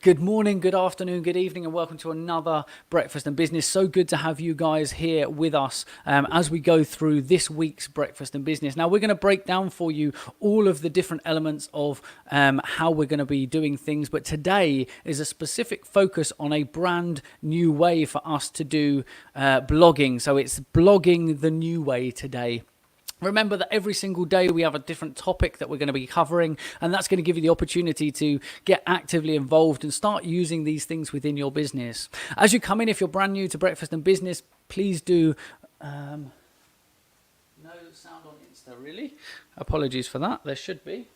Good morning, good afternoon, good evening, and welcome to another Breakfast and Business. So good to have you guys here with us as we go through this week's Breakfast and Business. Now, we're going to break down for you all of the different elements of how we're going to be doing things, but today is a specific focus on a brand new way for us to do blogging. So it's blogging the new way today. Remember that every single day we have a different topic that we're going to be covering, and that's going to give you the opportunity to get actively involved and start using these things within your business. As you come in, if you're brand new to Breakfast and Business, please do... no sound on Insta, really? Apologies for that. There should be.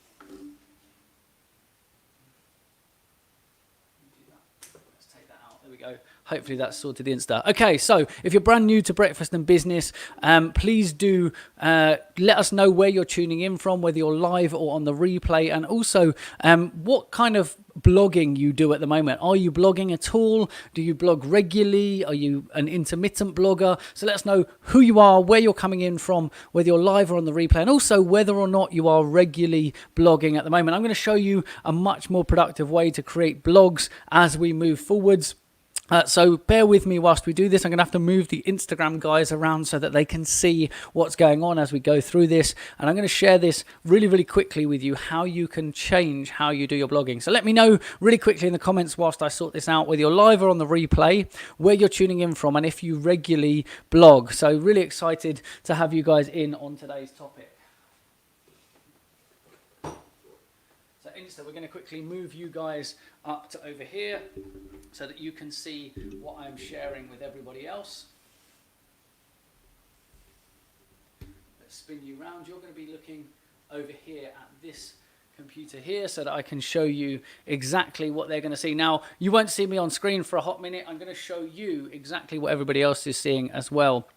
Let's take that out. There we go. Hopefully that's sorted the Insta. Okay, so if you're brand new to Breakfast and Business, please do let us know where you're tuning in from, whether you're live or on the replay, and also what kind of blogging you do at the moment. Are you blogging at all? Do you blog regularly? Are you an intermittent blogger? So let us know who you are, where you're coming in from, whether you're live or on the replay, and also whether or not you are regularly blogging at the moment. I'm going to show you a much more productive way to create blogs as we move forwards. So bear with me whilst we do this. I'm going to have to move the Instagram guys around so that they can see what's going on as we go through this. And I'm going to share this really, really quickly with you, how you can change how you do your blogging. So let me know really quickly in the comments whilst I sort this out, whether you're live or on the replay, where you're tuning in from, and if you regularly blog. So really excited to have you guys in on today's topic. So Insta, we're going to quickly move you guys up to over here so that you can see what I'm sharing with everybody else. Let's spin you around. You're going to be looking over here at this computer here so that I can show you exactly what they're going to see. Now, you won't see me on screen for a hot minute. I'm going to show you exactly what everybody else is seeing as well.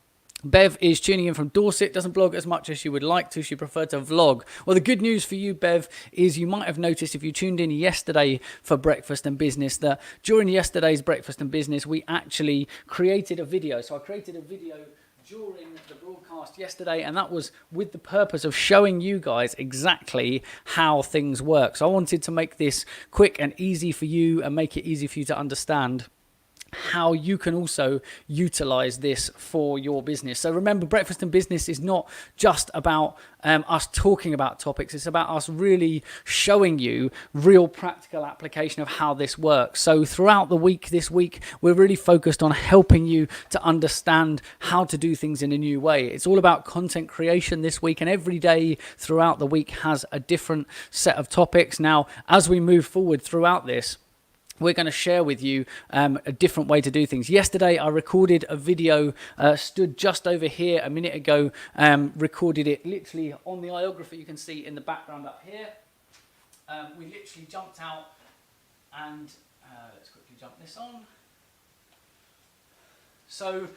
Bev is tuning in from Dorset, doesn't blog as much as she would like to. She preferred to vlog. Well, the good news for you, Bev, is you might have noticed if you tuned in yesterday for Breakfast and Business that during yesterday's Breakfast and Business, we actually created a video. So I created a video during the broadcast yesterday, and that was with the purpose of showing you guys exactly how things work. So I wanted to make this quick and easy for you and make it easy for you to understand how you can also utilize this for your business. So remember, Breakfast and Business is not just about us talking about topics. It's about us really showing you real practical application of how this works. So throughout the week, this week, we're really focused on helping you to understand how to do things in a new way. It's all about content creation this week, and every day throughout the week has a different set of topics. Now, as we move forward throughout this, we're going to share with you a different way to do things. Yesterday, I recorded a video, stood just over here a minute ago, recorded it literally on the iographer you can see in the background up here. We literally jumped out and let's quickly jump this on. So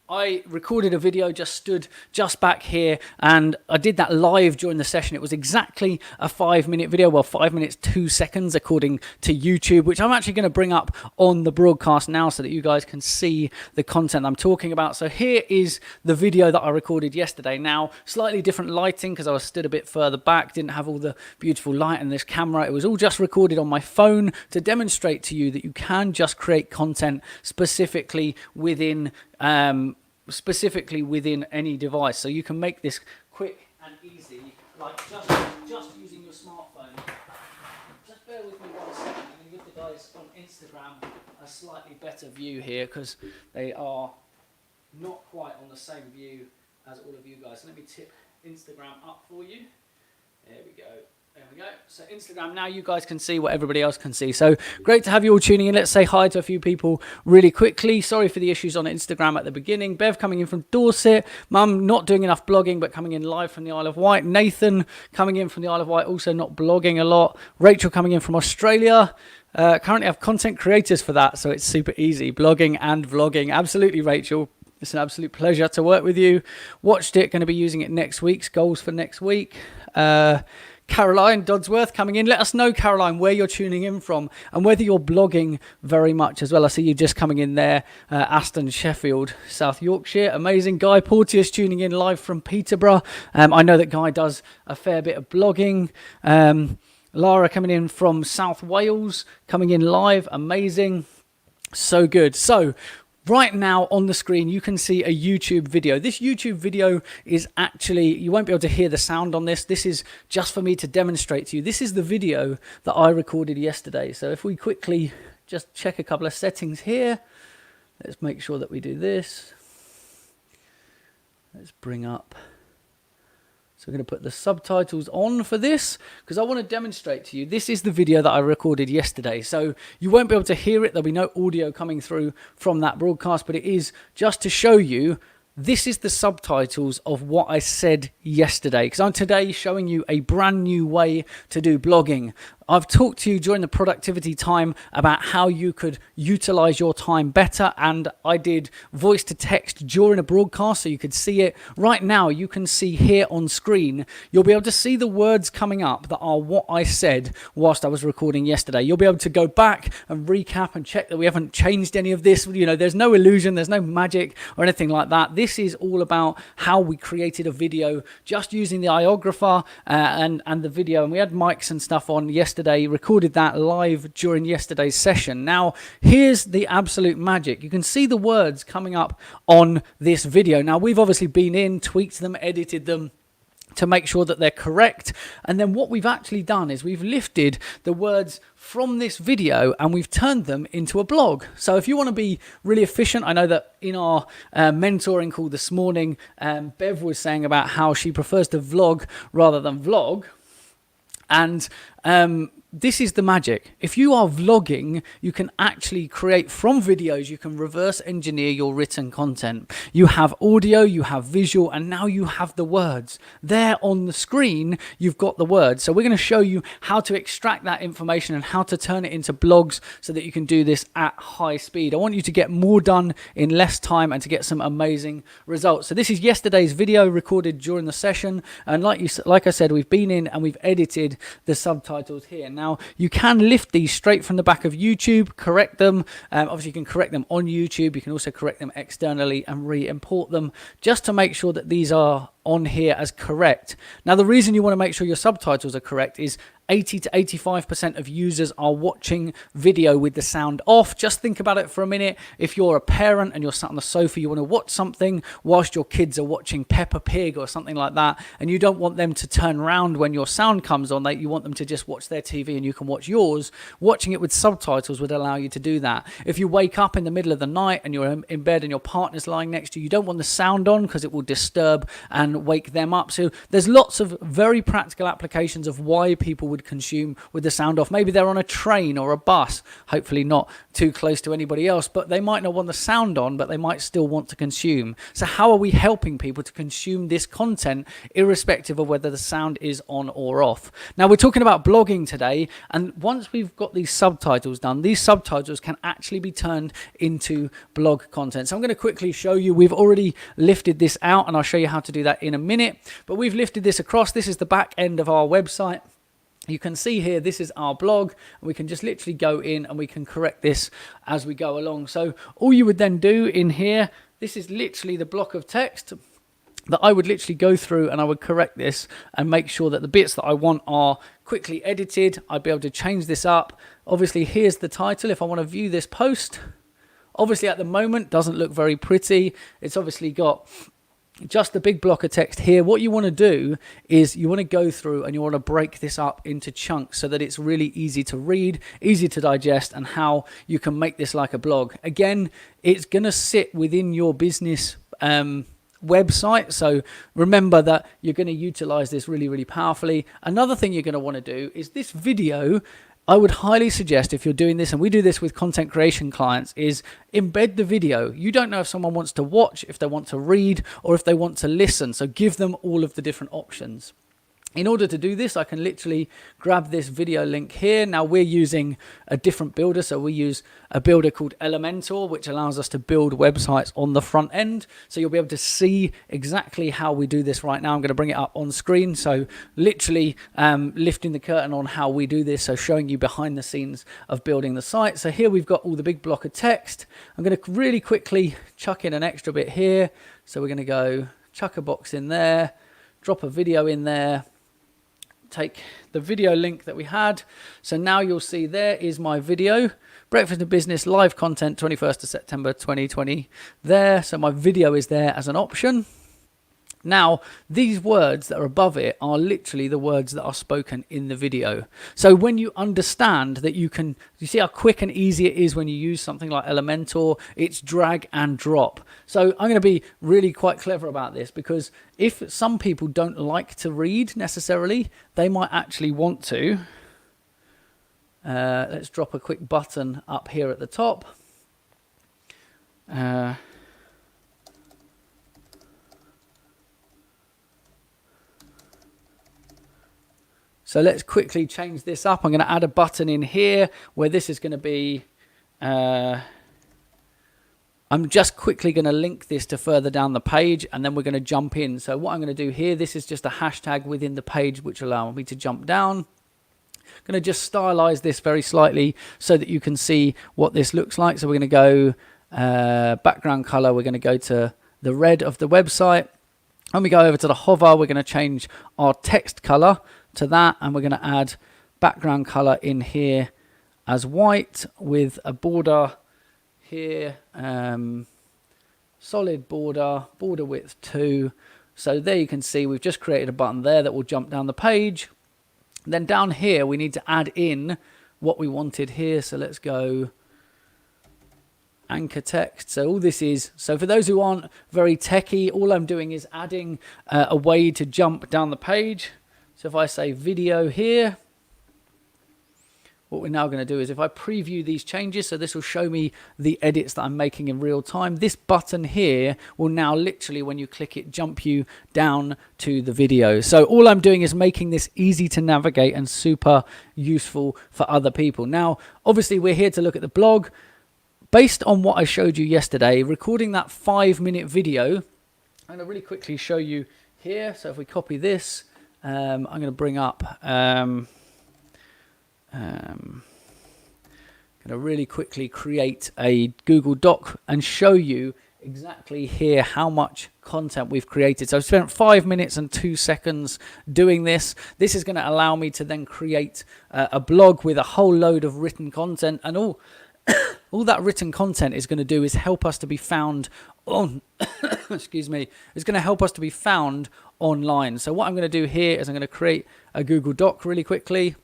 I recorded a video, just stood just back here, and I did that live during the session. It was exactly a 5-minute video, well, 5 minutes, 2 seconds, according to YouTube, which I'm actually going to bring up on the broadcast now so that you guys can see the content I'm talking about. So here is the video that I recorded yesterday. Now, slightly different lighting because I was stood a bit further back, didn't have all the beautiful light in this camera. It was all just recorded on my phone to demonstrate to you that you can just create content specifically within any device. So you can make this quick and easy, like just using your smartphone. Just bear with me 1 second. I'm going to give the guys on Instagram a slightly better view here because they are not quite on the same view as all of you guys. So let me tip Instagram up for you. There we go. There we go. So Instagram, now you guys can see what everybody else can see. So great to have you all tuning in. Let's say hi to a few people really quickly. Sorry for the issues on Instagram at the beginning. Bev coming in from Dorset. Mum not doing enough blogging, but coming in live from the Isle of Wight. Nathan coming in from the Isle of Wight, also not blogging a lot. Rachel coming in from Australia. Currently have content creators for that, so it's super easy. Blogging and vlogging. Absolutely, Rachel. It's an absolute pleasure to work with you. Watched it. Going to be using it next week's goals for next week. Caroline Dodsworth coming in. Let us know, Caroline, where you're tuning in from and whether you're blogging very much as well. I see you just coming in there. Aston, Sheffield, South Yorkshire. Amazing. Guy Porteous tuning in live from Peterborough. I know that Guy does a fair bit of blogging. Lara coming in from South Wales, coming in live. Amazing. So good. So right now on the screen, you can see a YouTube video. This YouTube video is actually, you won't be able to hear the sound on this. This is just for me to demonstrate to you. This is the video that I recorded yesterday. So if we quickly just check a couple of settings here, let's make sure that we do this. Let's bring up. So we're going to put the subtitles on for this because I want to demonstrate to you. This is the video that I recorded yesterday. So you won't be able to hear it. There'll be no audio coming through from that broadcast, but it is just to show you this is the subtitles of what I said yesterday, because I'm today showing you a brand new way to do blogging. I've talked to you during the productivity time about how you could utilize your time better, and I did voice to text during a broadcast so you could see it. Right now you can see here on screen, you'll be able to see the words coming up that are what I said whilst I was recording yesterday. You'll be able to go back and recap and check that we haven't changed any of this. You know, there's no illusion, there's no magic or anything like that. This is all about how we created a video just using the iOgrapher and the video, and we had mics and stuff on yesterday, recorded that live during yesterday's session. Now here's the absolute magic. You can see the words coming up on this video. Now we've obviously been in, tweaked them, edited them to make sure that they're correct, and then what we've actually done is we've lifted the words from this video and we've turned them into a blog. So if you want to be really efficient, I know that in our mentoring call this morning, Bev was saying about how she prefers to vlog rather than vlog, and this is the magic. If you are vlogging, you can actually create from videos, you can reverse engineer your written content. You have audio, you have visual, and now you have the words. There on the screen, you've got the words. So we're going to show you how to extract that information and how to turn it into blogs so that you can do this at high speed. I want you to get more done in less time and to get some amazing results. So this is yesterday's video recorded during the session. And like I said, we've been in and we've edited the subtitles here. Now, you can lift these straight from the back of YouTube, correct them. Obviously, you can correct them on YouTube. You can also correct them externally and re-import them just to make sure that these are on here as correct. Now, the reason you want to make sure your subtitles are correct is 80 to 85% of users are watching video with the sound off. Just think about it for a minute. If you're a parent and you're sat on the sofa, you want to watch something whilst your kids are watching Peppa Pig or something like that, and you don't want them to turn around when your sound comes on. You want them to just watch their TV and you can watch yours. Watching it with subtitles would allow you to do that. If you wake up in the middle of the night and you're in bed and your partner's lying next to you, you don't want the sound on because it will disturb and wake them up. So there's lots of very practical applications of why people would consume with the sound off. Maybe they're on a train or a bus, hopefully not too close to anybody else, but they might not want the sound on, but they might still want to consume. So how are we helping people to consume this content irrespective of whether the sound is on or off? Now we're talking about blogging today, and once we've got these subtitles done, these subtitles can actually be turned into blog content. So I'm going to quickly show you. We've already lifted this out and I'll show you how to do that in a minute, but we've lifted this across. This is the back end of our website. You can see here, this is our blog, and we can just literally go in and we can correct this as we go along. So all you would then do in here, this is literally the block of text that I would literally go through, and I would correct this and make sure that the bits that I want are quickly edited. I'd be able to change this up. Obviously, here's the title. If I want to view this post, obviously at the moment doesn't look very pretty. It's obviously got just the big block of text here. What you want to do is you want to go through and you want to break this up into chunks so that it's really easy to read, easy to digest, and how you can make this like a blog. Again, it's going to sit within your business website, so remember that you're going to utilize this really, really powerfully. Another thing you're going to want to do is this video. I would highly suggest, if you're doing this, and we do this with content creation clients, is embed the video. You don't know if someone wants to watch, if they want to read, or if they want to listen. So give them all of the different options. In order to do this, I can literally grab this video link here. Now we're using a different builder. So we use a builder called Elementor, which allows us to build websites on the front end. So you'll be able to see exactly how we do this right now. I'm going to bring it up on screen. So literally lifting the curtain on how we do this. So showing you behind the scenes of building the site. So here we've got all the big block of text. I'm going to really quickly chuck in an extra bit here. So we're going to go chuck a box in there, drop a video in there, take the video link that we had. So now you'll see there is my video, Breakfast and Business live content, 21st of September 2020 there. So my video is there as an option. Now, these words that are above it are literally the words that are spoken in the video. So when you understand that you see how quick and easy it is when you use something like Elementor, it's drag and drop. So I'm going to be really quite clever about this, because if some people don't like to read necessarily, they might actually want to. Let's drop a quick button up here at the top. So let's quickly change this up. I'm going to add a button in here where this is going to be, I'm just quickly going to link this to further down the page, and then we're going to jump in. So what I'm going to do here, this is just a hashtag within the page which allows me to jump down. I'm going to just stylize this very slightly so that you can see what this looks like. So we're going to go background color. We're going to go to the red of the website. When we go over to the hover, we're going to change our text color to that, and we're going to add background color in here as white with a border here, solid border width 2. So there you can see we've just created a button there that will jump down the page. Then down here we need to add in what we wanted here. So let's go anchor text. So all this is, so for those who aren't very techie, all I'm doing is adding a way to jump down the page. So if I say video here, what we're now going to do is if I preview these changes, so this will show me the edits that I'm making in real time. This button here will now literally, when you click it, jump you down to the video. So all I'm doing is making this easy to navigate and super useful for other people. Now, obviously we're here to look at the blog. Based on what I showed you yesterday, recording that 5-minute video, I'm going to really quickly show you here. So if we copy this, I'm going to bring up, going to really quickly create a Google Doc and show you exactly here how much content we've created. So I've spent 5 minutes and 2 seconds doing this. This is going to allow me to then create a blog with a whole load of written content, and all that written content is going to do is help us to be found on, excuse me, is going to help us to be found online. So what I'm going to do here is I'm going to create a Google Doc really quickly.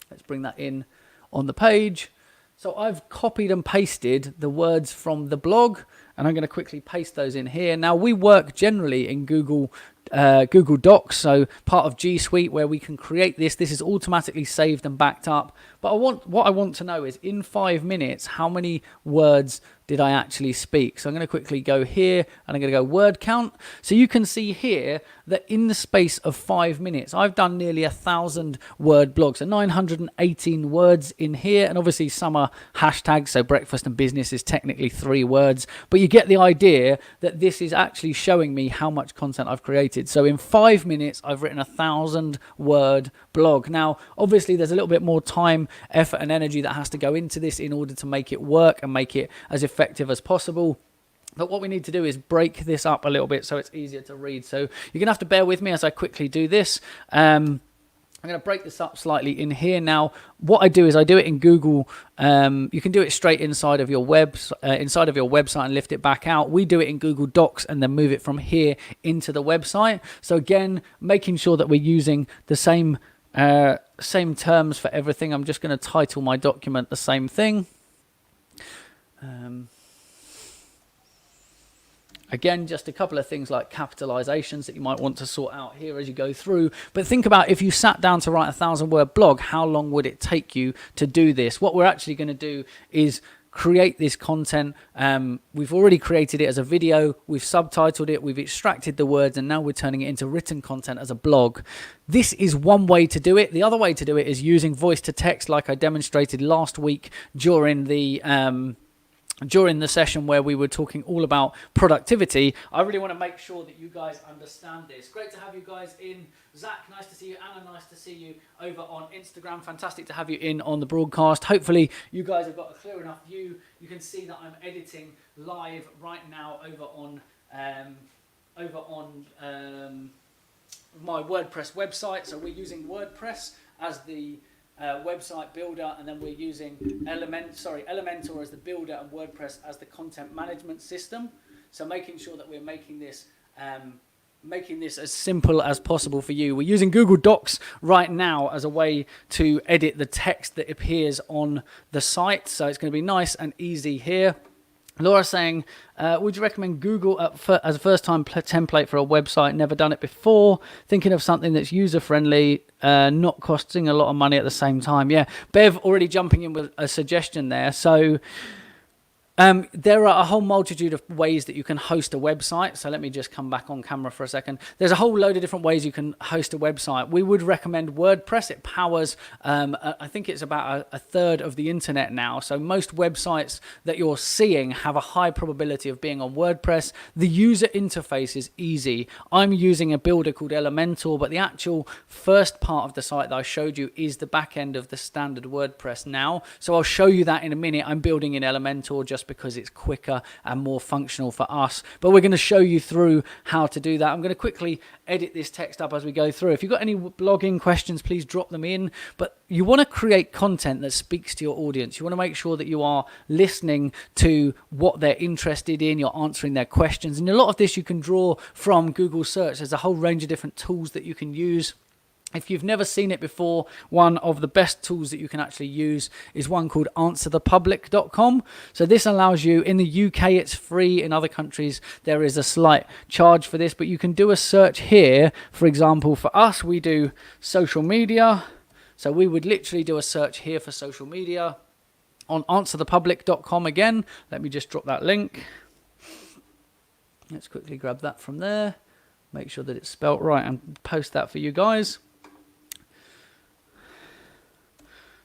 Let's bring that in on the page. So I've copied and pasted the words from the blog, and I'm going to quickly paste those in here. Now we work generally in Google Docs, so part of G Suite, where we can create this. This is automatically saved and backed up. But what I want to know is, in 5 minutes, how many words did I actually speak? So I'm going to quickly go here, and I'm going to go word count. So you can see here that in the space of 5 minutes, I've done nearly 1,000 word blogs, so 918 words in here, and obviously some are hashtags, so breakfast and business is technically 3 words, but you get the idea that this is actually showing me how much content I've created. So in 5 minutes, I've written 1,000 word blog. Now, obviously there's a little bit more time, effort and energy that has to go into this in order to make it work and make it as effective as possible. But what we need to do is break this up a little bit so it's easier to read. So you're going to have to bear with me as I quickly do this. I'm going to break this up slightly in here. Now, what I do is I do it in Google. You can do it straight inside of your website and lift it back out. We do it in Google Docs and then move it from here into the website. So again, making sure that we're using the same terms for everything. I'm just going to title my document the same thing. Again, just a couple of things like capitalizations that you might want to sort out here as you go through. But think about, if you sat down to write a 1,000-word blog, how long would it take you to do this? What we're actually going to do is create this content. We've already created it as a video, we've subtitled it, we've extracted the words, and now we're turning it into written content as a blog. This is one way to do it. The other way to do it is using voice to text, like I demonstrated last week during the session where we were talking all about productivity. I really want to make sure that you guys understand this. Great to have you guys in. Zach, nice to see you. Anna, nice to see you over on Instagram. Fantastic to have you in on the broadcast. Hopefully you guys have got a clear enough view. You can see that I'm editing live right now over on my WordPress website. So we're using WordPress as the website builder, and then we're using Elementor as the builder and WordPress as the content management system. So making sure that we're making this as simple as possible for you. We're using Google Docs right now as a way to edit the text that appears on the site. So it's going to be nice and easy here. Laura saying, would you recommend Google as a first-time template for a website? Never done it before. Thinking of something that's user-friendly, not costing a lot of money at the same time. Yeah, Bev already jumping in with a suggestion there. So there are a whole multitude of ways that you can host a website. So let me just come back on camera for a second. There's a whole load of different ways you can host a website. We would recommend WordPress. It powers, I think it's about a third of the internet now. So most websites that you're seeing have a high probability of being on WordPress. The user interface is easy. I'm using a builder called Elementor, but the actual first part of the site that I showed you is the back end of the standard WordPress now. So I'll show you that in a minute. I'm building in Elementor just because it's quicker and more functional for us, but we're going to show you through how to do that. I'm going to quickly edit this text up as we go through. If you've got any blogging questions, please drop them in, but you want to create content that speaks to your audience. You want to make sure that you are listening to what they're interested in, you're answering their questions, and a lot of this you can draw from Google search. There's a whole range of different tools that you can use. If you've never seen it before, one of the best tools that you can actually use is one called answerthepublic.com. So this allows you, in the UK it's free, in other countries there is a slight charge for this, but you can do a search here. For example, for us, we do social media. So we would literally do a search here for social media on answerthepublic.com again. Let me just drop that link. Let's quickly grab that from there. Make sure that it's spelt right and post that for you guys.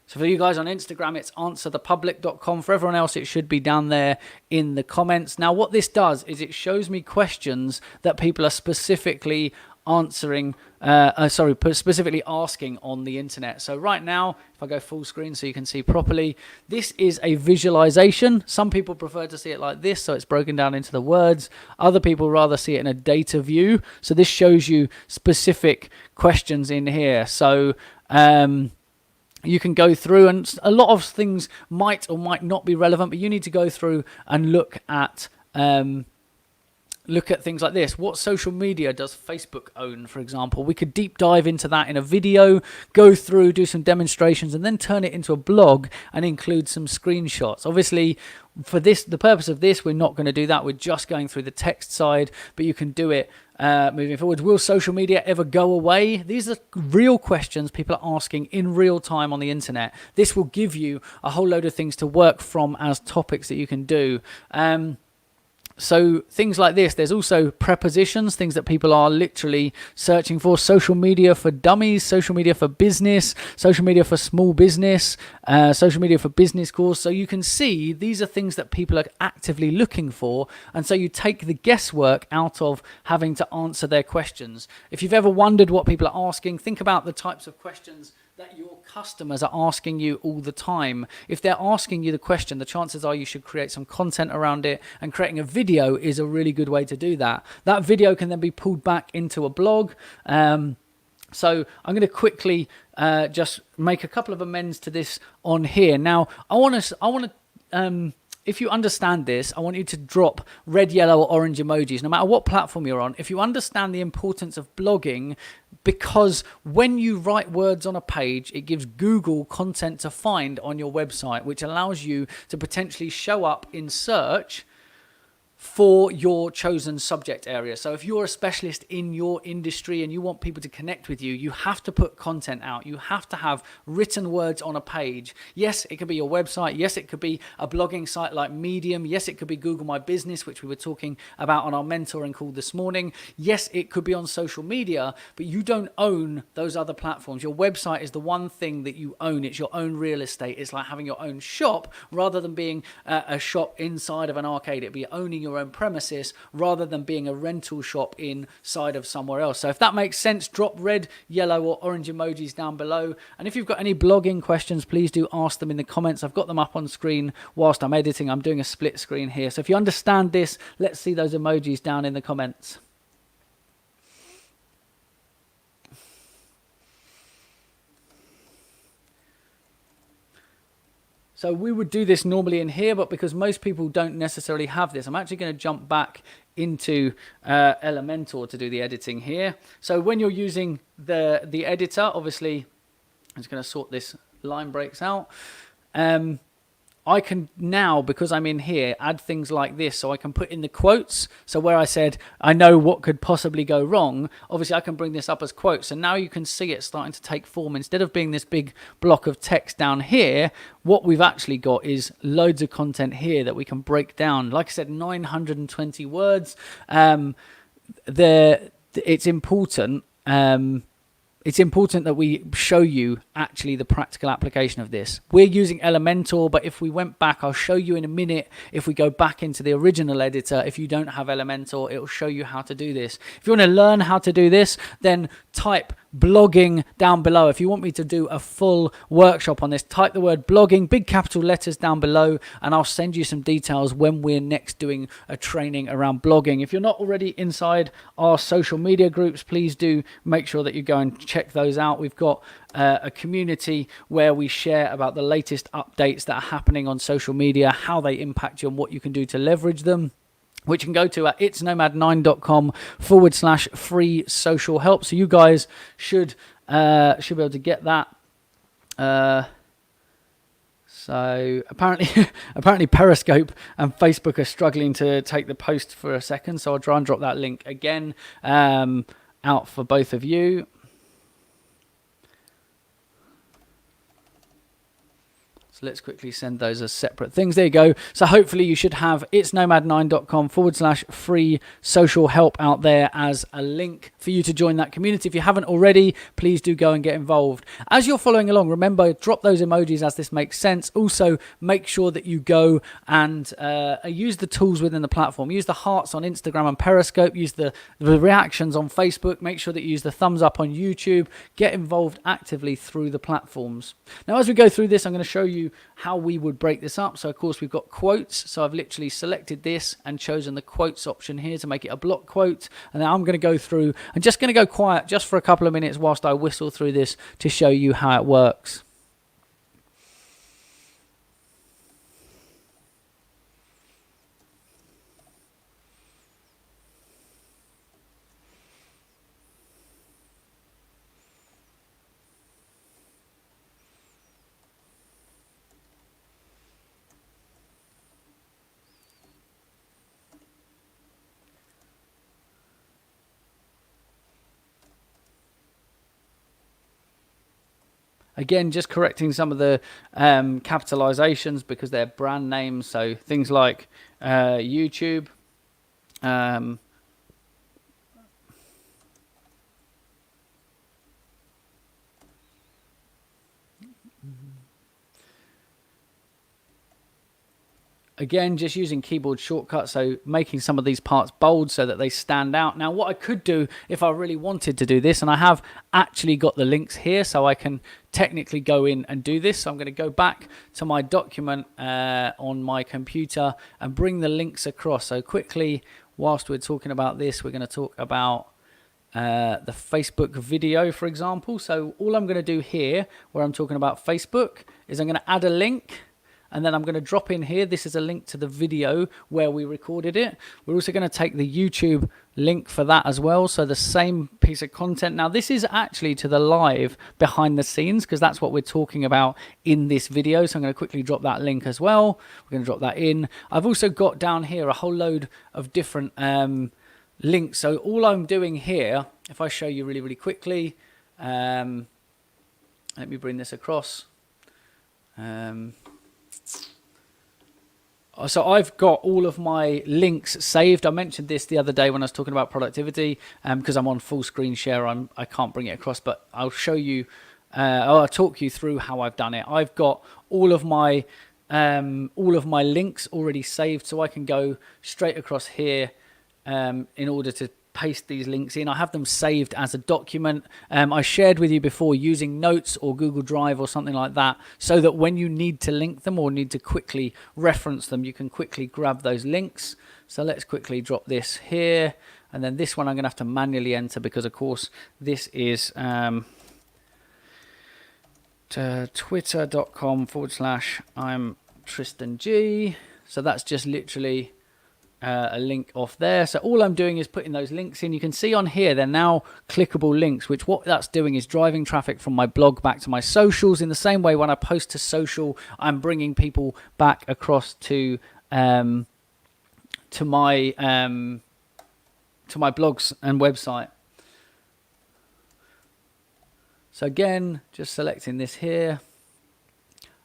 So for you guys on Instagram, it's answerthepublic.com. For everyone else, it should be down there in the comments. Now, what this does is it shows me questions that people are specifically specifically asking on the internet. So right now, if I go full screen so you can see properly, this is a visualization. Some people prefer to see it like this, so it's broken down into the words. Other people rather see it in a data view. So this shows you specific questions in here. So you can go through, and a lot of things might or might not be relevant, but you need to go through and look at things like this. What social media does Facebook own, for example? We could deep dive into that in a video, go through, do some demonstrations, and then turn it into a blog and include some screenshots. Obviously, for this, the purpose of this, we're not going to do that. We're just going through the text side, but you can do it moving forward. Will social media ever go away? These are real questions people are asking in real time on the internet. This will give you a whole load of things to work from as topics that you can do. So things like this. There's also prepositions, things that people are literally searching for. Social media for dummies, social media for business, social media for small business, social media for business course. So you can see these are things that people are actively looking for. And so you take the guesswork out of having to answer their questions. If you've ever wondered what people are asking, think about the types of questions that your customers are asking you all the time. If they're asking you the question, the chances are you should create some content around it, and creating a video is a really good way to do that. That video can then be pulled back into a blog. So I'm going to quickly just make a couple of amends to this on here. Now, I want to if you understand this, I want you to drop red, yellow, or orange emojis, no matter what platform you're on. If you understand the importance of blogging, because when you write words on a page, it gives Google content to find on your website, which allows you to potentially show up in search for your chosen subject area. So if you're a specialist in your industry and you want people to connect with you, you have to put content out. You have to have written words on a page. Yes, it could be your website. Yes, it could be a blogging site like Medium. Yes, it could be Google My Business, which we were talking about on our mentoring call this morning. Yes, it could be on social media, but you don't own those other platforms. Your website is the one thing that you own. It's your own real estate. It's like having your own shop rather than being a shop inside of an arcade. It'd be owning your own premises rather than being a rental shop inside of somewhere else. So if that makes sense, drop red, yellow, or orange emojis down below. And if you've got any blogging questions, please do ask them in the comments. I've got them up on screen whilst I'm editing. I'm doing a split screen here. So if you understand this, let's see those emojis down in the comments. So we would do this normally in here, but because most people don't necessarily have this, I'm actually going to jump back into Elementor to do the editing here. So when you're using the editor, obviously, I'm just going to sort this line breaks out. I can now, because I'm in here, add things like this. So I can put in the quotes. So where I said, I know what could possibly go wrong, obviously I can bring this up as quotes. And now you can see it starting to take form. Instead of being this big block of text down here, what we've actually got is loads of content here that we can break down. Like I said, 920 words. It's important. It's important that we show you actually the practical application of this. We're using Elementor, but if we went back, I'll show you in a minute, if we go back into the original editor, if you don't have Elementor, it'll show you how to do this. If you want to learn how to do this, then type blogging down below. If you want me to do a full workshop on this, type the word blogging, big capital letters down below, and I'll send you some details when we're next doing a training around blogging. If you're not already inside our social media groups, please do make sure that you go and check those out. We've got a community where we share about the latest updates that are happening on social media, how they impact you and what you can do to leverage them, which you can go to at itsnomad9.com/free social help. So you guys should be able to get that. So apparently Periscope and Facebook are struggling to take the post for a second. So I'll try and drop that link again out for both of you. So let's quickly send those as separate things. There you go. So hopefully you should have itsnomad9.com/free social help out there as a link for you to join that community. If you haven't already, please do go and get involved. As you're following along, remember, drop those emojis as this makes sense. Also, make sure that you go and use the tools within the platform. Use the hearts on Instagram and Periscope. Use the reactions on Facebook. Make sure that you use the thumbs up on YouTube. Get involved actively through the platforms. Now, as we go through this, I'm going to show you how we would break this up. So of course we've got quotes, so I've literally selected this and chosen the quotes option here to make it a block quote, and then I'm going to go through, I'm just going to go quiet just for a couple of minutes whilst I whistle through this to show you how it works. Again, just correcting some of the capitalizations because they're brand names. So things like YouTube. Again, just using keyboard shortcuts, so making some of these parts bold so that they stand out. Now, what I could do if I really wanted to do this, and I have actually got the links here, so I can technically go in and do this. So I'm going to go back to my document on my computer and bring the links across. So quickly, whilst we're talking about this, we're going to talk about the Facebook video, for example. So all I'm going to do here, where I'm talking about Facebook, is I'm going to add a link. And then I'm going to drop in here. This is a link to the video where we recorded it. We're also going to take the YouTube link for that as well. So the same piece of content. Now, this is actually to the live behind the scenes because that's what we're talking about in this video. So I'm going to quickly drop that link as well. We're going to drop that in. I've also got down here a whole load of different links. So all I'm doing here, if I show you really, really quickly, let me bring this across. So I've got all of my links saved. I mentioned this the other day when I was talking about productivity, because I'm on full screen share. I can't bring it across, but I'll show you. I'll talk you through how I've done it. I've got all of my links already saved, so I can go straight across here in order to paste these links in. I have them saved as a document. I shared with you before using Notes or Google Drive or something like that, so that when you need to link them or need to quickly reference them, you can quickly grab those links. So let's quickly drop this here, and then this one I'm going to have to manually enter because of course this is twitter.com/I'm Tristan G. So that's just literally a link off there. So all I'm doing is putting those links in. You can see on here they're now clickable links, which what that's doing is driving traffic from my blog back to my socials. In the same way, when I post to social, I'm bringing people back across to my blogs and website. So again, just selecting this here.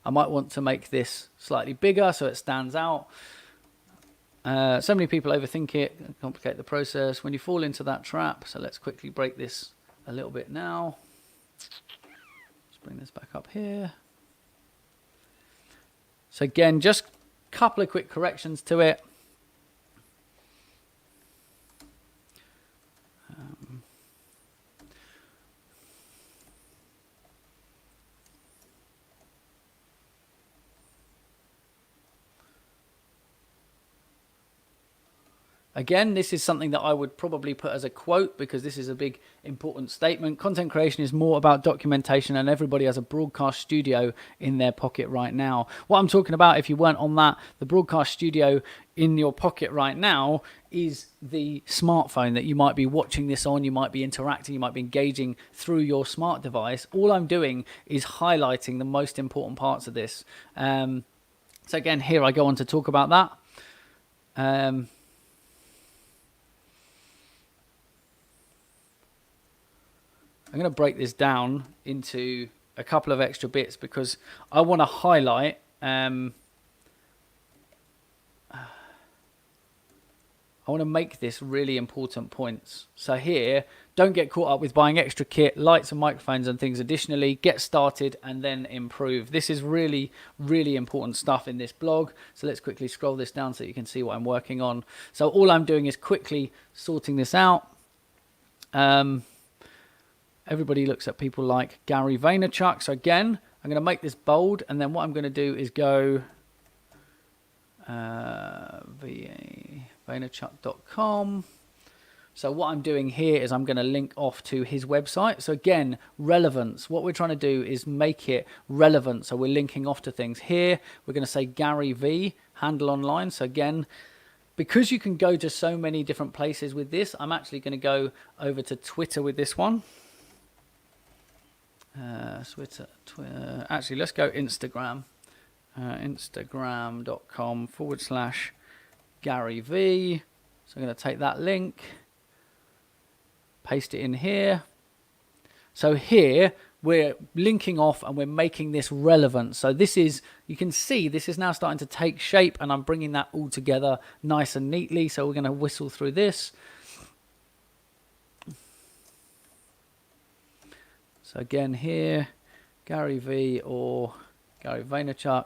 I might want to make this slightly bigger so it stands out. So many people overthink it, complicate the process when you fall into that trap. So let's quickly break this a little bit now. Let's bring this back up here. So again, just a couple of quick corrections to it. Again, this is something that I would probably put as a quote because this is a big important statement. Content creation is more about documentation, and everybody has a broadcast studio in their pocket right now. What I'm talking about, if you weren't on that, the broadcast studio in your pocket right now is the smartphone that you might be watching this on. You might be interacting, you might be engaging through your smart device. All I'm doing is highlighting the most important parts of this. So again, here I go on to talk about that. I'm going to break this down into a couple of extra bits because I want to highlight I want to make this really important points. So here, don't get caught up with buying extra kit, lights and microphones and things additionally. Get started and then improve. This is really, really important stuff in this blog. So let's quickly scroll this down so you can see what I'm working on. So all I'm doing is quickly sorting this out. Everybody looks at people like Gary Vaynerchuk. So again, I'm going to make this bold, and then what I'm going to do is go Vaynerchuk.com. So what I'm doing here is I'm going to link off to his website. So again, relevance. What we're trying to do is make it relevant. So we're linking off to things here. We're going to say Gary V, handle online. So again, because you can go to so many different places with this, I'm actually going to go over to Twitter with this one. Twitter. Actually, let's go Instagram. Instagram.com/Gary V. So I'm going to take that link, paste it in here. So here we're linking off and we're making this relevant. So this is, you can see this is now starting to take shape, and I'm bringing that all together nice and neatly. So we're going to whistle through this. So again here, Gary V or Gary Vaynerchuk.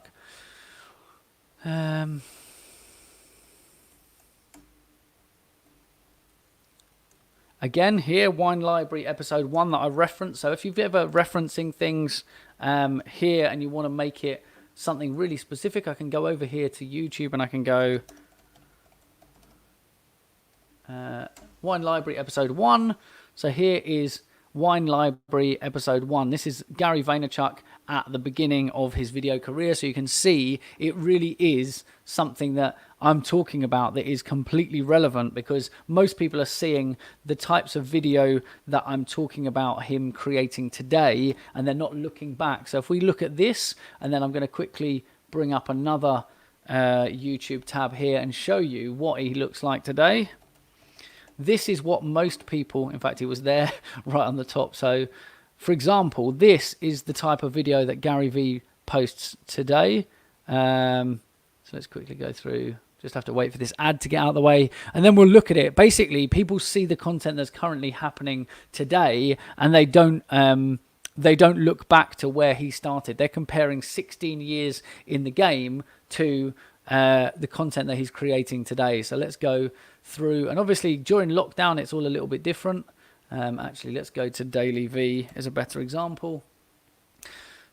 Again here, Wine Library episode 1 that I referenced. So if you've ever referencing things here and you want to make it something really specific, I can go over here to YouTube and I can go Wine Library episode 1. So here is Wine Library episode 1. This is Gary Vaynerchuk at the beginning of his video career. So you can see it really is something that I'm talking about that is completely relevant, because most people are seeing the types of video that I'm talking about him creating today, and they're not looking back. So if we look at this, and then I'm going to quickly bring up another YouTube tab here and show you what he looks like today. This is what most people, in fact, it was there right on the top. So, for example, this is the type of video that Gary V posts today. So let's quickly go through. Just have to wait for this ad to get out of the way, and then we'll look at it. Basically, people see the content that's currently happening today, and they don't look back to where he started. They're comparing 16 years in the game to the content that he's creating today. So let's go through, and obviously during lockdown it's all a little bit different. Actually, let's go to Daily V as a better example.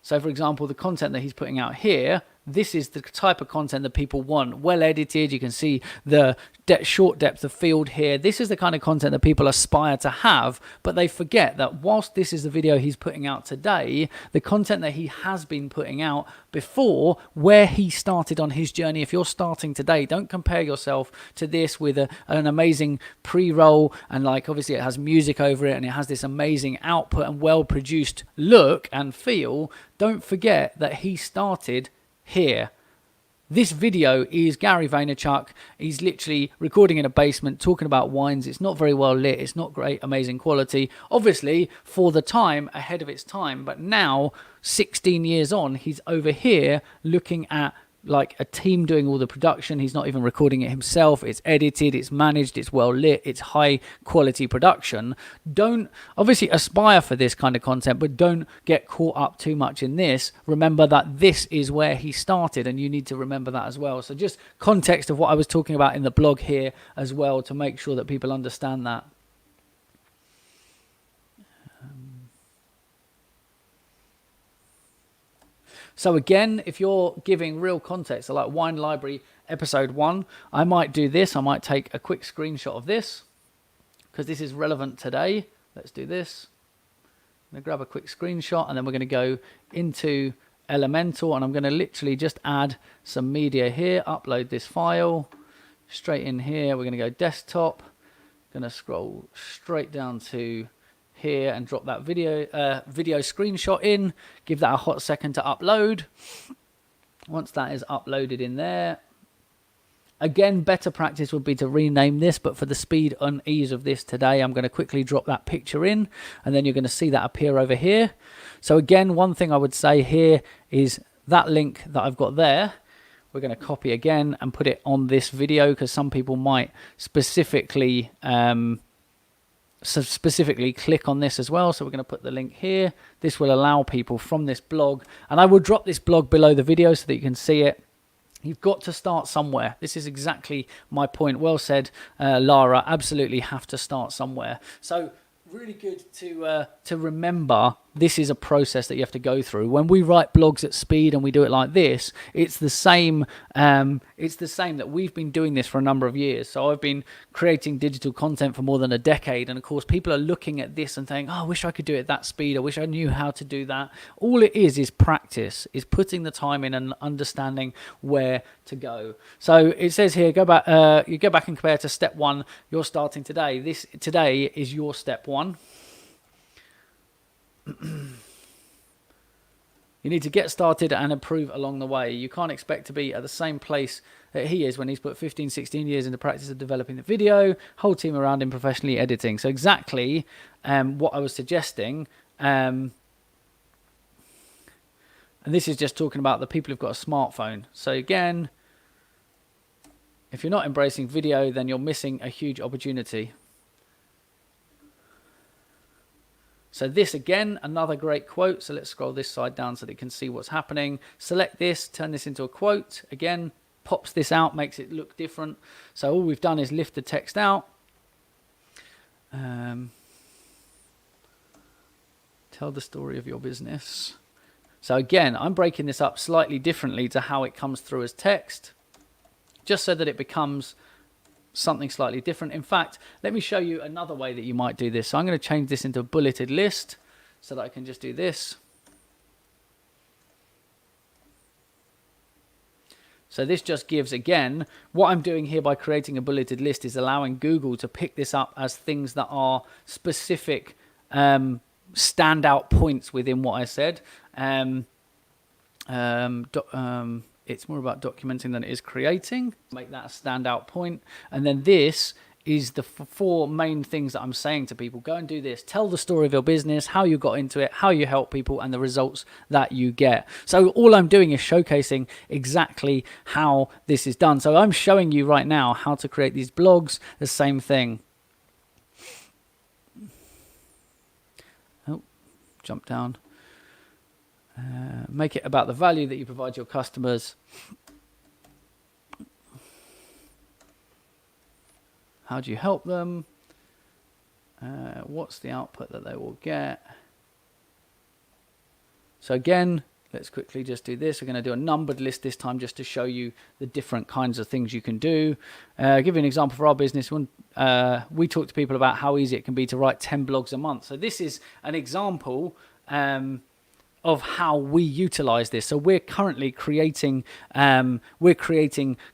So for example, the content that he's putting out here, this is the type of content that people want. Well edited, you can see the short depth of field here. This is the kind of content that people aspire to have, but they forget that whilst this is the video he's putting out today, the content that he has been putting out before, where he started on his journey. If you're starting today, don't compare yourself to this with an amazing pre-roll, and like obviously it has music over it and it has this amazing output and well-produced look and feel. Don't forget that he started here. This video is Gary Vaynerchuk. He's literally recording in a basement, talking about wines. It's not very well lit. It's not great, amazing quality. Obviously, for the time, ahead of its time. But now, 16 years on, he's over here looking at like a team doing all the production. He's not even recording it himself. It's edited, it's managed, it's well lit, it's high quality production. Don't obviously aspire for this kind of content, but don't get caught up too much in this. Remember that this is where he started, and you need to remember that as well. So just context of what I was talking about in the blog here as well, to make sure that people understand that. So again, if you're giving real context, so like Wine Library episode 1, I might do this. I might take a quick screenshot of this because this is relevant today. Let's do this. I'm going to grab a quick screenshot, and then we're going to go into Elementor, and I'm going to literally just add some media here, upload this file straight in here. We're going to go desktop, going to scroll straight down to here and drop that video screenshot in. Give that a hot second to upload. Once that is uploaded in there, again, better practice would be to rename this, but for the speed and ease of this today, I'm going to quickly drop that picture in, and then you're going to see that appear over here. So again, one thing I would say here is that link that I've got there, we're going to copy again and put it on this video, because some people might specifically click on this as well. So we're going to put the link here. This will allow people from this blog, and I will drop this blog below the video so that you can see it. You've got to start somewhere. This is exactly my point. Well said, Lara. Absolutely have to start somewhere. So really good to remember this is a process that you have to go through. When we write blogs at speed and we do it like this, it's the same. It's the same that we've been doing this for a number of years. So I've been creating digital content for more than a decade, and of course people are looking at this and saying, "Oh, I wish I could do it at that speed. I wish I knew how to do that." All it is practice, is putting the time in and understanding where to go. So it says here, go back. You go back and compare to step 1. You're starting today. This today is your step 1. You need to get started and improve along the way. You can't expect to be at the same place that he is when he's put 15, 16 years into practice of developing the video, whole team around him professionally editing. So exactly what I was suggesting. And this is just talking about the people who've got a smartphone. So again, if you're not embracing video, then you're missing a huge opportunity. So this, again, another great quote. So let's scroll this side down so that you can see what's happening. Select this, turn this into a quote. Again, pops this out, makes it look different. So all we've done is lift the text out. Tell the story of your business. So again, I'm breaking this up slightly differently to how it comes through as text, just so that it becomes something slightly different. In fact, let me show you another way that you might do this. So I'm going to change this into a bulleted list so that I can just do this. So this just gives, again, what I'm doing here by creating a bulleted list is allowing Google to pick this up as things that are specific standout points within what I said. It's more about documenting than it is creating. Make that a standout point. And then this is the 4 main things that I'm saying to people. Go and do this. Tell the story of your business, how you got into it, how you help people, and the results that you get. So all I'm doing is showcasing exactly how this is done. So I'm showing you right now how to create these blogs. The same thing. Oh, jump down. Make it about the value that you provide your customers. How do you help them? What's the output that they will get? So again, Let's quickly just do this. We're going to do a numbered list this time just to show you the different kinds of things you can do. Give you an example for our business. When we talk to people about how easy it can be to write 10 blogs a month. So this is an example of how we utilize this. So we're currently creating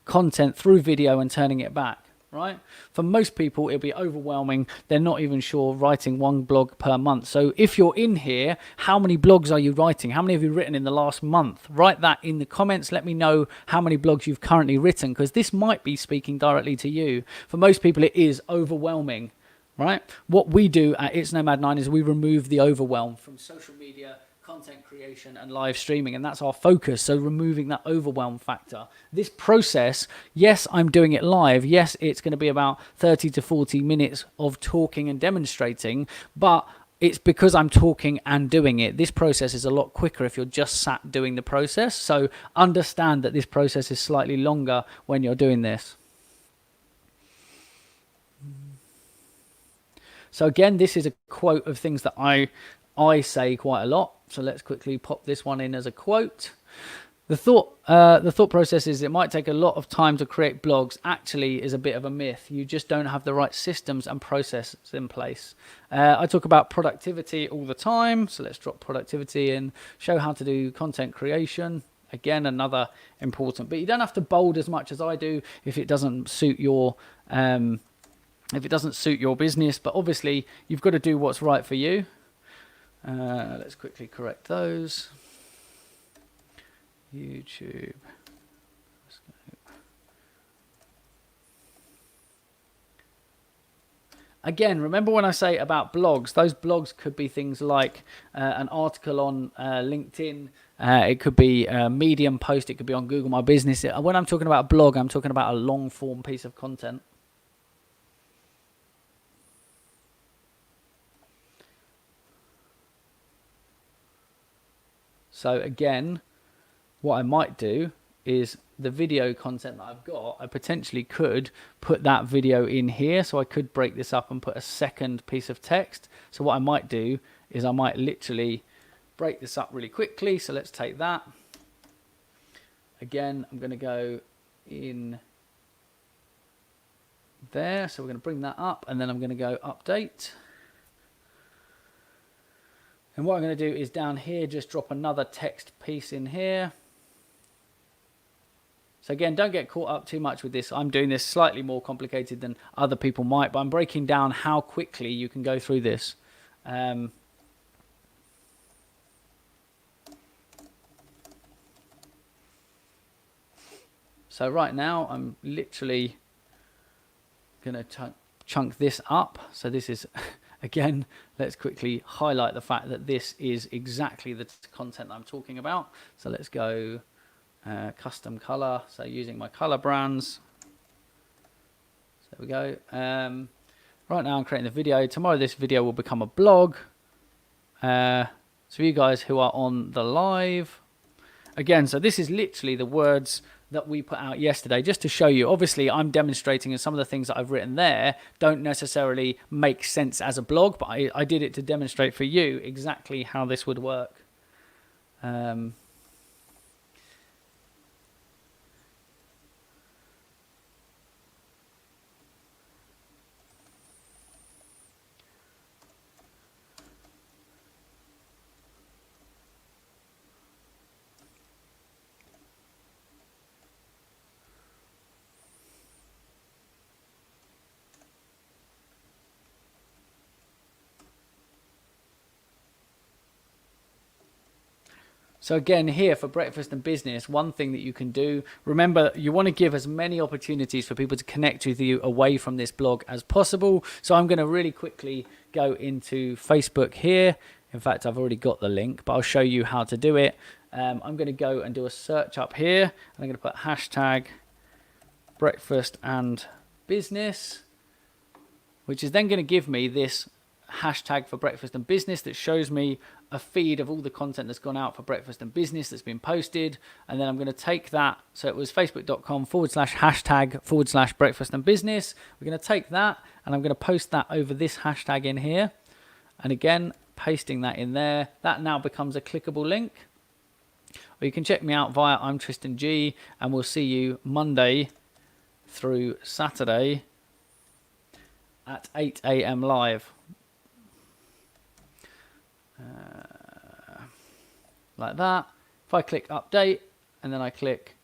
content through video and turning it back. Right? For most people, it'll be overwhelming. They're not even sure writing one blog per month. So if you're in here, how many blogs are you writing? How many have you written in the last month? Write that in the comments. Let me know how many blogs you've currently written, because this might be speaking directly to you. For most people, it is overwhelming, right? What we do at It's Nomad 9 is we remove the overwhelm from social media, content creation and live streaming, and that's our focus. So removing that overwhelm factor. This process, yes, I'm doing it live. Yes, it's going to be about 30 to 40 minutes of talking and demonstrating, but it's because I'm talking and doing it. This process is a lot quicker if you're just sat doing the process. So understand that this process is slightly longer when you're doing this. So again, this is a quote of things that I say quite a lot. So let's quickly pop this one in as a quote. The thought process is it might take a lot of time to create blogs actually is a bit of a myth. You just don't have the right systems and processes in place. I talk about productivity all the time. So let's drop productivity in, show how to do content creation. Again, another important, but you don't have to bold as much as I do if it doesn't suit your business. But obviously you've got to do what's right for you. Let's quickly correct those. YouTube. Again, remember when I say about blogs, those blogs could be things like an article on LinkedIn. It could be a Medium post. It could be on Google My Business. When I'm talking about a blog, I'm talking about a long form piece of content. So again, what I might do is the video content that I've got, I potentially could put that video in here. So I could break this up and put a second piece of text. So what I might do is I might literally break this up really quickly. So let's take that. Again, I'm going to go in there. So we're going to bring that up and then I'm going to go update. And what I'm going to do is down here, just drop another text piece in here. So again, don't get caught up too much with this. I'm doing this slightly more complicated than other people might, but I'm breaking down how quickly you can go through this. So right now, I'm literally going to chunk this up. So this is... Again, let's quickly highlight the fact that this is exactly the content I'm talking about. So let's go custom color. So using my color brands. So there we go. Right now I'm creating the video. Tomorrow this video will become a blog. So for you guys who are on the live. Again, so this is literally the words that we put out yesterday, just to show you. Obviously, I'm demonstrating, and some of the things that I've written there don't necessarily make sense as a blog, but I did it to demonstrate for you exactly how this would work. So again, here for Breakfast and Business, one thing that you can do, remember, you want to give as many opportunities for people to connect with you away from this blog as possible. So I'm going to really quickly go into Facebook here. In fact, I've already got the link, but I'll show you how to do it. I'm going to go and do a search up here. And I'm going to put hashtag Breakfast and Business, which is then going to give me this hashtag for Breakfast and Business that shows me a feed of all the content that's gone out for Breakfast and Business that's been posted. And then I'm going to take that. So it was facebook.com/hashtag/ Breakfast and Business. We're going to take that and I'm going to post that over this hashtag in here. And again, pasting that in there. That now becomes a clickable link. or you can check me out via I'm Tristan G, and we'll see you Monday through Saturday at 8 a.m. live. Like that. If I click update and then I click,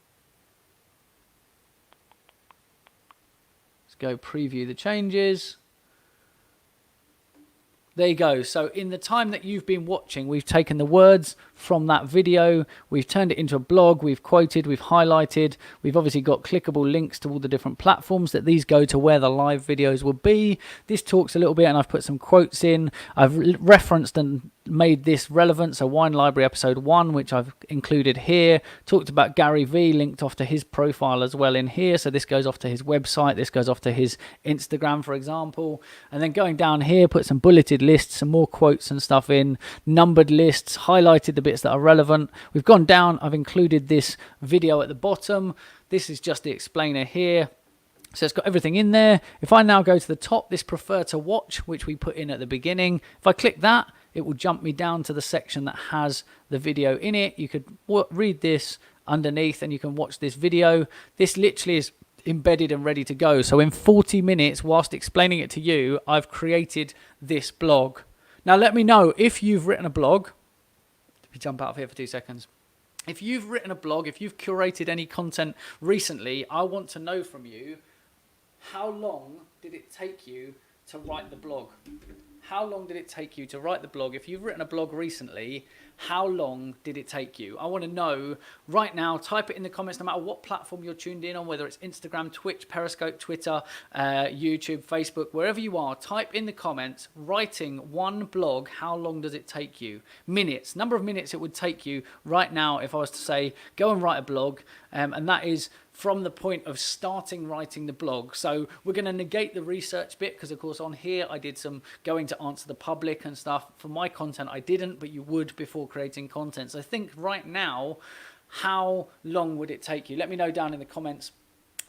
let's go preview the changes. There you go. So in the time that you've been watching, we've taken the words from that video, we've turned it into a blog, we've quoted, we've highlighted, we've obviously got clickable links to all the different platforms that these go to where the live videos will be. This talks a little bit, and I've put some quotes in. I've referenced and made this relevant. So Wine Library episode 1, which I've included here, talked about Gary Vee, linked off to his profile as well in here. So this goes off to his website, this goes off to his Instagram, for example. And then going down here, put some bulleted lists, some more quotes and stuff in, numbered lists, highlighted the bits that are relevant. We've gone down, I've included this video at the bottom. This is just the explainer here. So it's got everything in there. If I now go to the top, this prefer to watch, which we put in at the beginning, if I click that, it will jump me down to the section that has the video in it. You could read this underneath and you can watch this video. This literally is embedded and ready to go. So in 40 minutes, whilst explaining it to you, I've created this blog. Now let me know if you've written a blog. Let me jump out of here for 2 seconds. If you've written a blog, if you've curated any content recently, I want to know from you, how long did it take you to write the blog? How long did it take you to write the blog? If you've written a blog recently, how long did it take you? I want to know right now. Type it in the comments, no matter what platform you're tuned in on, whether it's Instagram, Twitch, Periscope, Twitter, YouTube, Facebook, wherever you are. Type in the comments, writing one blog, how long does it take you? Minutes, number of minutes it would take you right now if I was to say, go and write a blog. And that is from the point of starting writing the blog. So we're going to negate the research bit, because of course on here I did some going to answer the public and stuff. For my content I didn't, but you would before creating content. So think right now, how long would it take you? Let me know down in the comments.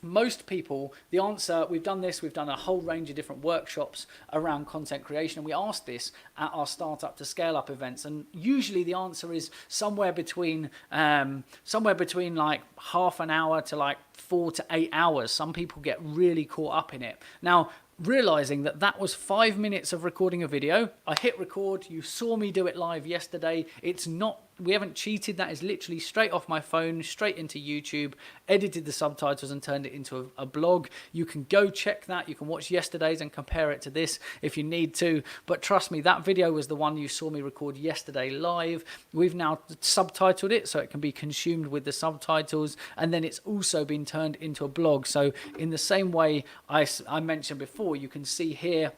Most people, the answer, we've done this, we've done a whole range of different workshops around content creation, and we asked this at our Startup to Scale Up events, and usually the answer is somewhere between like half an hour to like 4 to 8 hours. Some people get really caught up in it. Now, realizing that that was 5 minutes of recording a video, I hit record, you saw me do it live yesterday. It's not, we haven't cheated, that is literally straight off my phone, straight into YouTube, edited the subtitles and turned it into a blog. You can go check that, you can watch yesterday's and compare it to this if you need to, but trust me, that video was the one you saw me record yesterday live. We've now subtitled it so it can be consumed with the subtitles, and then it's also been turned into a blog. So in the same way I mentioned before, you can see here,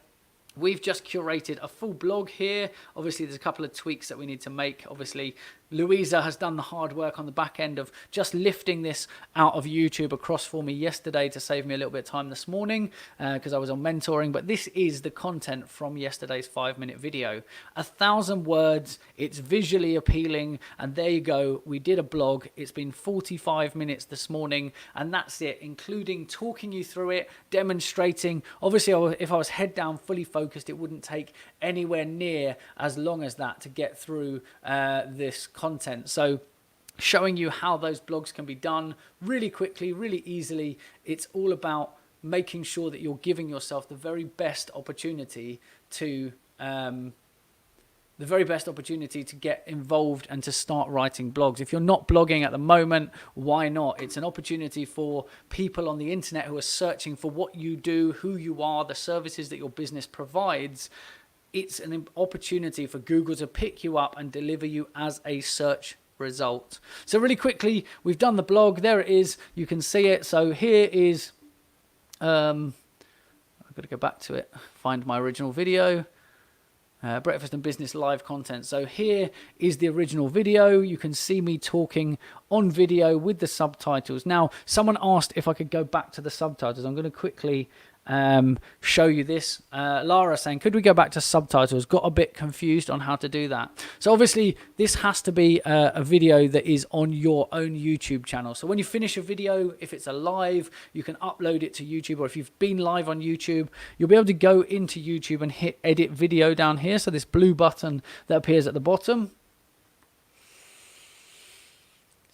we've just curated a full blog here. Obviously, there's a couple of tweaks that we need to make. Obviously, Louisa has done the hard work on the back end of just lifting this out of YouTube across for me yesterday to save me a little bit of time this morning because I was on mentoring. But this is the content from yesterday's 5-minute video. 1,000 words, it's visually appealing, and there you go. We did a blog. It's been 45 minutes this morning, and that's it, including talking you through it, demonstrating. Obviously, if I was head down, fully focused, it wouldn't take anywhere near as long as that to get through this content. So showing you how those blogs can be done really quickly, really easily. It's all about making sure that you're giving yourself the very best opportunity to get involved and to start writing blogs. If you're not blogging at the moment, why not? It's an opportunity for people on the internet who are searching for what you do, who you are, the services that your business provides. It's an opportunity for Google to pick you up and deliver you as a search result. So really quickly, we've done the blog. There it is. You can see it. So here is, I've got to go back to it, find my original video. Breakfast and Business live content. So here is the original video. You can see me talking on video with the subtitles. Now, someone asked if I could go back to the subtitles. I'm going to quickly show you this. Lara saying, could we go back to subtitles? Got a bit confused on how to do that. So obviously this has to be a video that is on your own YouTube channel. So when you finish a video, if it's a live, you can upload it to YouTube, or if you've been live on YouTube, you'll be able to go into YouTube and hit edit video down here. So this blue button that appears at the bottom.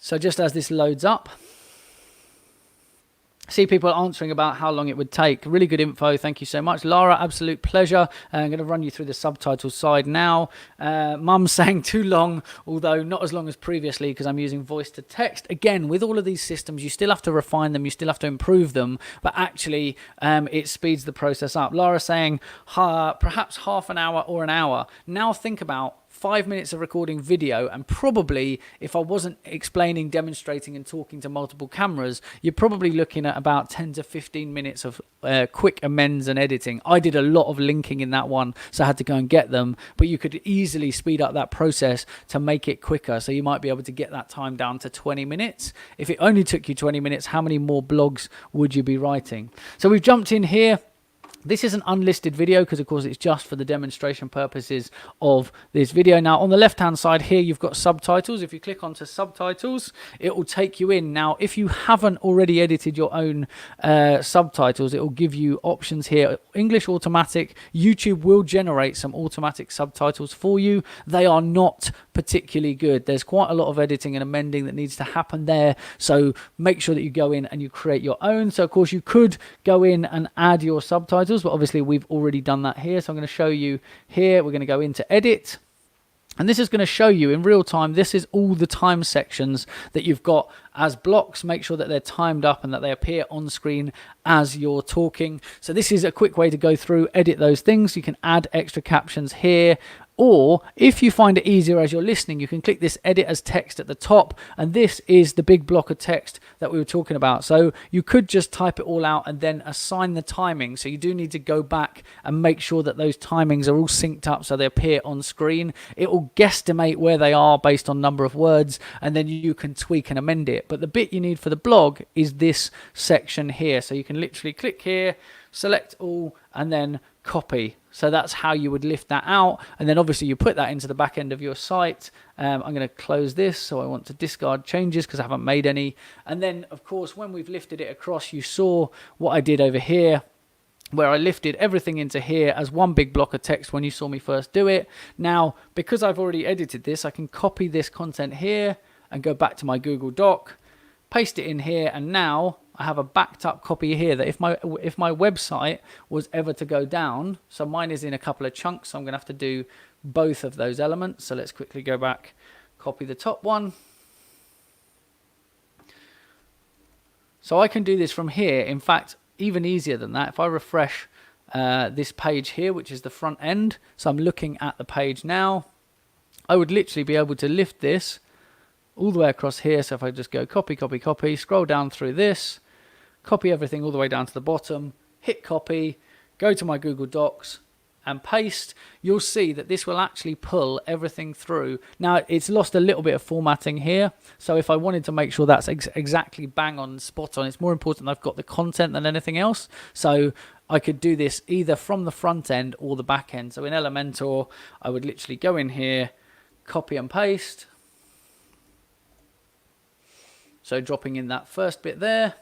So just as this loads up, see people answering about how long it would take. Really good info. Thank you so much. Lara, absolute pleasure. I'm going to run you through the subtitle side now. Mum's saying too long, although not as long as previously because I'm using voice to text. Again, with all of these systems, you still have to refine them. You still have to improve them. But actually, it speeds the process up. Lara saying perhaps half an hour or an hour. Now think about 5 minutes of recording video, and probably if I wasn't explaining, demonstrating and talking to multiple cameras, you're probably looking at about 10 to 15 minutes of quick amends and editing. I did a lot of linking in that one, so I had to go and get them, but you could easily speed up that process to make it quicker. So you might be able to get that time down to 20 minutes. If it only took you 20 minutes, how many more blogs would you be writing? So we've jumped in here. This is an unlisted video because, of course, it's just for the demonstration purposes of this video. Now, on the left-hand side here, you've got subtitles. If you click onto subtitles, it will take you in. Now, if you haven't already edited your own subtitles, it will give you options here. English automatic. YouTube will generate some automatic subtitles for you. They are not particularly good. There's quite a lot of editing and amending that needs to happen there. So make sure that you go in and you create your own. So, of course, you could go in and add your subtitles, but obviously we've already done that here. So I'm going to show you here. We're going to go into edit, and this is going to show you in real time. This is all the time sections that you've got as blocks. Make sure that they're timed up and that they appear on screen as you're talking. So this is a quick way to go through, edit those things. You can add extra captions here. Or if you find it easier as you're listening, you can click this edit as text at the top, and this is the big block of text that we were talking about. So you could just type it all out and then assign the timing. So you do need to go back and make sure that those timings are all synced up so they appear on screen. It will guesstimate where they are based on number of words, and then you can tweak and amend it. But the bit you need for the blog is this section here. So you can literally click here, select all, and then copy. So that's how you would lift that out, and then obviously you put that into the back end of your site. I'm going to close this, so I want to discard changes because I haven't made any. And then of course when we've lifted it across, you saw what I did over here where I lifted everything into here as one big block of text when you saw me first do it. Now because I've already edited this, I can copy this content here and go back to my Google Doc, paste it in here, and now I have a backed up copy here that if my website was ever to go down, so mine is in a couple of chunks, so I'm going to have to do both of those elements. So let's quickly go back, copy the top one. So I can do this from here. In fact, even easier than that, if I refresh this page here, which is the front end, so I'm looking at the page now, I would literally be able to lift this all the way across here. So if I just go copy, copy, copy, scroll down through this, copy everything all the way down to the bottom, hit copy, go to my Google Docs and paste, you'll see that this will actually pull everything through. Now it's lost a little bit of formatting here, so if I wanted to make sure that's exactly bang on, spot on, it's more important that I've got the content than anything else. So I could do this either from the front end or the back end. So in Elementor, I would literally go in here, copy and paste. So dropping in that first bit there,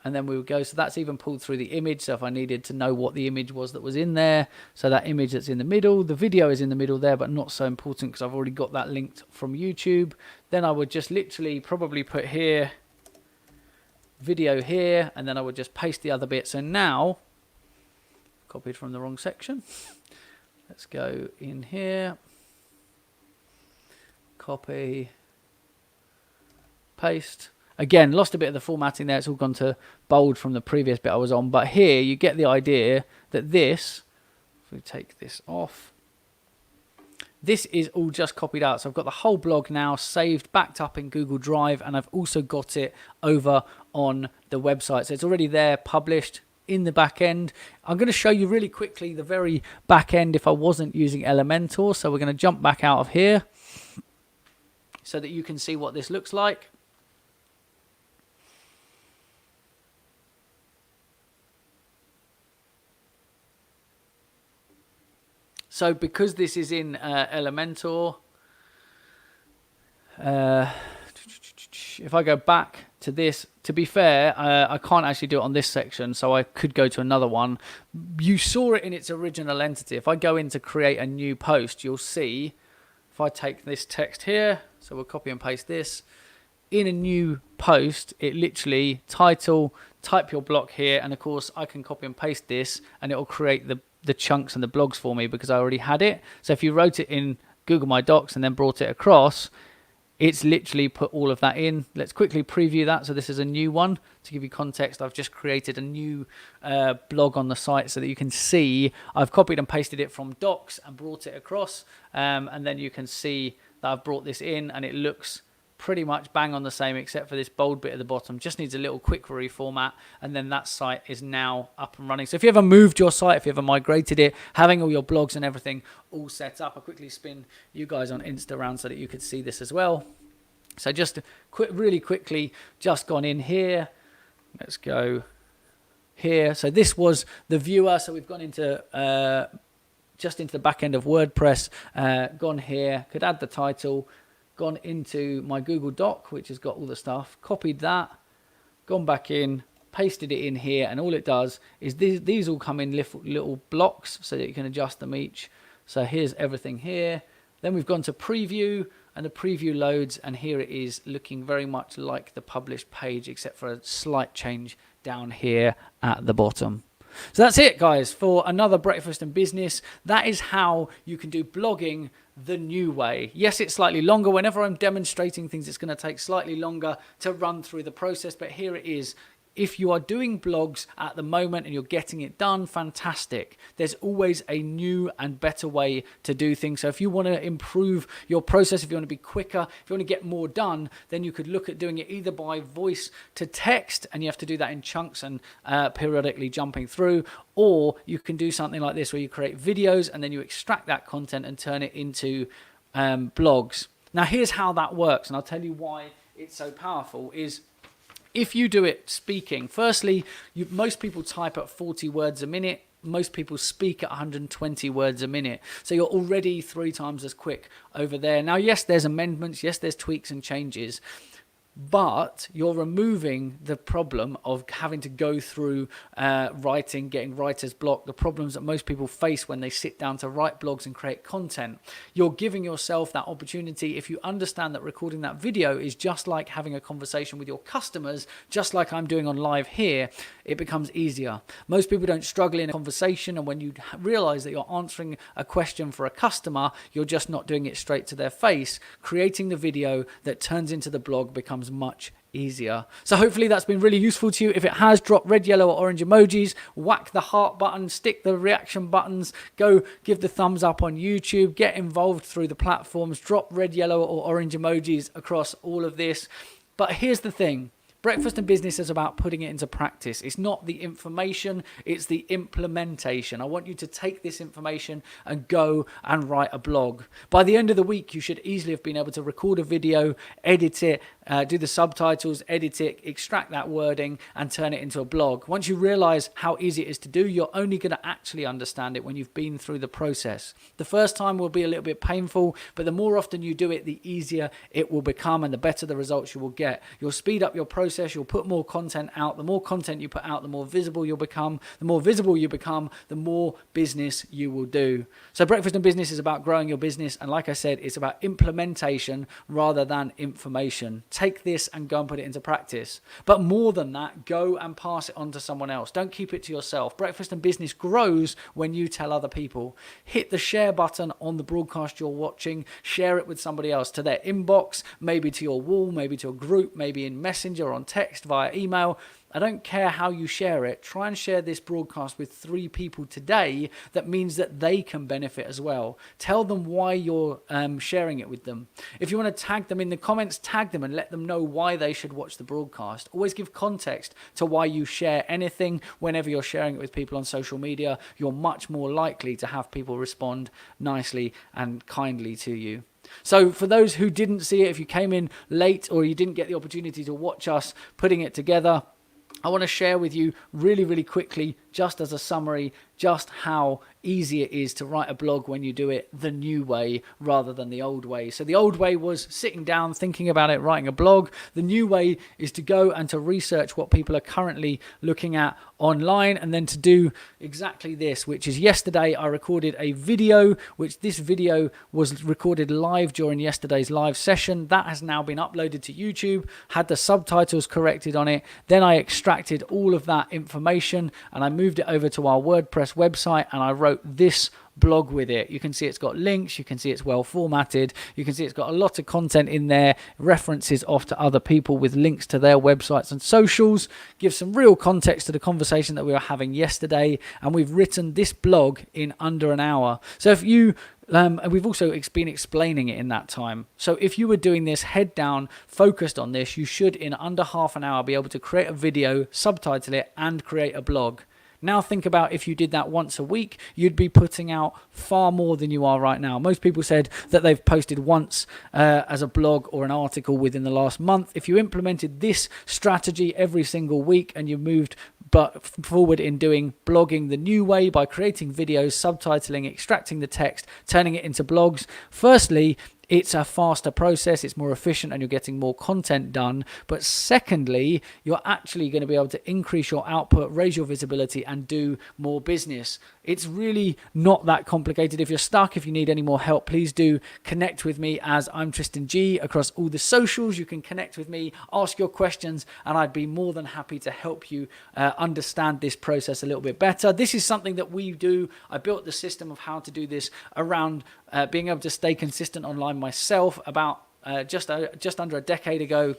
and then we would go, so that's even pulled through the image. So if I needed to know what the image was that was in there, so that image that's in the middle, the video is in the middle there, but not so important because I've already got that linked from YouTube. Then I would just literally probably put here, video here, and then I would just paste the other bit. So now, copied from the wrong section. Let's go in here, copy, paste. Again, lost a bit of the formatting there. It's all gone to bold from the previous bit I was on. But here you get the idea that this, if we take this off, this is all just copied out. So I've got the whole blog now saved, backed up in Google Drive, and I've also got it over on the website. So it's already there, published in the back end. I'm going to show you really quickly the very back end if I wasn't using Elementor. So we're going to jump back out of here so that you can see what this looks like. So because this is in Elementor, if I go back to this, to be fair, I can't actually do it on this section, so I could go to another one. You saw it in its original entity. If I go in to create a new post, you'll see, if I take this text here, so we'll copy and paste this, in a new post, it literally title, type your block here, and of course I can copy and paste this and it will create the chunks and the blogs for me because I already had it. So if you wrote it in Google My Docs and then brought it across, it's literally put all of that in. Let's quickly preview that. So this is a new one. To give you context, I've just created a new blog on the site so that you can see I've copied and pasted it from Docs and brought it across. And then you can see that I've brought this in and it looks pretty much bang on the same except for this bold bit at the bottom. Just needs a little quick reformat and then that site is now up and running. So if you ever moved your site, if you ever migrated it, having all your blogs and everything all set up, I'll quickly spin you guys on Insta around so that you could see this as well. So just really quickly, just gone in here. Let's go here. So this was the viewer. So we've gone into just into the back end of WordPress, gone here, could add the title, gone into my Google Doc, which has got all the stuff, copied that, gone back in, pasted it in here, and all it does is these all come in little blocks so that you can adjust them each. So here's everything here. Then we've gone to preview, and the preview loads, and here it is looking very much like the published page, except for a slight change down here at the bottom. So that's it, guys, for another Breakfast and Business. That is how you can do blogging the new way. Yes, it's slightly longer. Whenever I'm demonstrating things, it's going to take slightly longer to run through the process, but here it is. If you are doing blogs at the moment and you're getting it done, fantastic. There's always a new and better way to do things. So if you want to improve your process, if you want to be quicker, if you want to get more done, then you could look at doing it either by voice to text, and you have to do that in chunks and periodically jumping through, or you can do something like this where you create videos and then you extract that content and turn it into blogs. Now here's how that works, and I'll tell you why it's so powerful. Is if you do it speaking, firstly, most people type at 40 words a minute. Most people speak at 120 words a minute. So you're already 3 times as quick over there. Now, yes, there's amendments. Yes, there's tweaks and changes. But you're removing the problem of having to go through writing, getting writer's block, the problems that most people face when they sit down to write blogs and create content. You're giving yourself that opportunity. If you understand that recording that video is just like having a conversation with your customers, just like I'm doing on live here, it becomes easier. Most people don't struggle in a conversation, and when you realize that you're answering a question for a customer, you're just not doing it straight to their face. Creating the video that turns into the blog becomes much easier. So hopefully that's been really useful to you. If it has, drop red, yellow or orange emojis, whack the heart button, stick the reaction buttons, go give the thumbs up on YouTube, get involved through the platforms, drop red, yellow or orange emojis across all of this. But here's the thing. Breakfast and Business is about putting it into practice. It's not the information, it's the implementation. I want you to take this information and go and write a blog. By the end of the week, you should easily have been able to record a video, edit it, do the subtitles, edit it, extract that wording and turn it into a blog. Once you realize how easy it is to do, you're only going to actually understand it when you've been through the process. The first time will be a little bit painful, but the more often you do it, the easier it will become and the better the results you will get. You'll speed up your process. You'll put more content out. The more content you put out, the more visible you'll become. The more visible you become, the more business you will do. So Breakfast and Business is about growing your business. And like I said, it's about implementation rather than information. Take this and go and put it into practice. But more than that, go and pass it on to someone else. Don't keep it to yourself. Breakfast and Business grows when you tell other people. Hit the share button on the broadcast you're watching. Share it with somebody else, to their inbox, maybe to your wall, maybe to a group, maybe in Messenger or on text, via email. I don't care how you share it. Try and share this broadcast with 3 people today. That means that they can benefit as well. Tell them why you're sharing it with them. If you want to tag them in the comments, tag them and let them know why they should watch the broadcast. Always give context to why you share anything. Whenever you're sharing it with people on social media, you're much more likely to have people respond nicely and kindly to you. So for those who didn't see it, if you came in late or you didn't get the opportunity to watch us putting it together, I want to share with you really, really quickly just as a summary, just how easy it is to write a blog when you do it the new way rather than the old way. So the old way was sitting down, thinking about it, writing a blog. The new way is to go and to research what people are currently looking at online, and then to do exactly this, which is yesterday I recorded a video, which this video was recorded live during yesterday's live session. That has now been uploaded to YouTube, had the subtitles corrected on it. Then I extracted all of that information and I moved it over to our WordPress website, and I wrote this blog with it. You can see it's got links, you can see it's well formatted, you can see it's got a lot of content in there, references off to other people with links to their websites and socials, gives some real context to the conversation that we were having yesterday, and we've written this blog in under an hour. So if you we've also been explaining it in that time. So if you were doing this head down, focused on this, you should in under half an hour be able to create a video, subtitle it, and create a blog. Now think about if you did that once a week, you'd be putting out far more than you are right now. Most people said that they've posted once as a blog or an article within the last month. If you implemented this strategy every single week and you moved forward in doing blogging the new way by creating videos, subtitling, extracting the text, turning it into blogs, firstly, it's a faster process, it's more efficient, and you're getting more content done. But secondly, you're actually going to be able to increase your output, raise your visibility, and do more business. It's really not that complicated. If you're stuck, if you need any more help, please do connect with me, as I'm Tristan G across all the socials. You can connect with me, ask your questions, and I'd be more than happy to help you understand this process a little bit better. This is something that we do. I built the system of how to do this around being able to stay consistent online myself about just under a decade ago.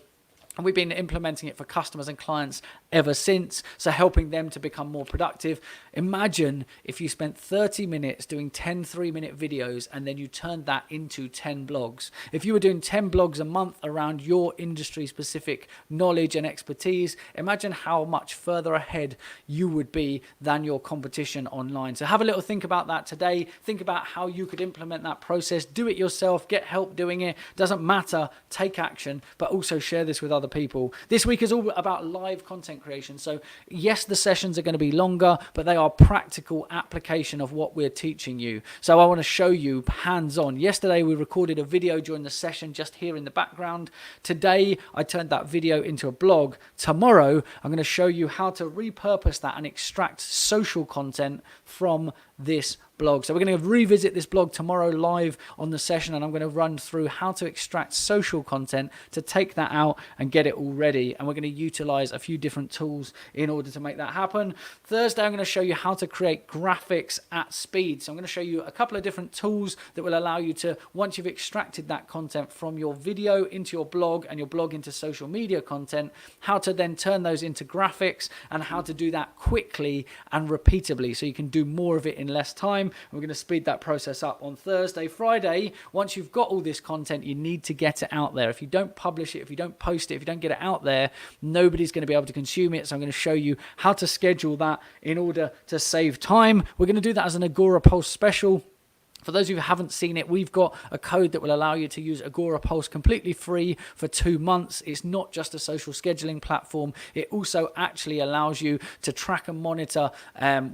And we've been implementing it for customers and clients ever since, so helping them to become more productive. Imagine if you spent 30 minutes doing 10 3-minute videos and then you turned that into 10 blogs. If you were doing 10 blogs a month around your industry-specific knowledge and expertise, imagine how much further ahead you would be than your competition online. So have a little think about that today. Think about how you could implement that process. Do it yourself. Get help doing it. Doesn't matter. Take action, but also share this with other people. This week is all about live content creation. So yes, the sessions are going to be longer, but they are practical application of what we're teaching you. So I want to show you hands-on. Yesterday we recorded a video during the session just here in the background. Today I turned that video into a blog. Tomorrow I'm going to show you how to repurpose that and extract social content from this blog. So we're going to revisit this blog tomorrow live on the session, and I'm going to run through how to extract social content to take that out and get it all ready. And we're going to utilize a few different tools in order to make that happen. Thursday, I'm going to show you how to create graphics at speed. So I'm going to show you a couple of different tools that will allow you to, once you've extracted that content from your video into your blog and your blog into social media content, how to then turn those into graphics and how to do that quickly and repeatably so you can do more of it in less time. We're going to speed that process up on Thursday. Friday, once you've got all this content, you need to get it out there. If you don't publish it, if you don't post it, if you don't get it out there, nobody's going to be able to consume it. So I'm going to show you how to schedule that in order to save time. We're going to do that as an Agora Pulse special. For those of you who haven't seen it, we've got a code that will allow you to use Agora Pulse completely free for 2 months. It's not just a social scheduling platform. It also actually allows you to track and monitor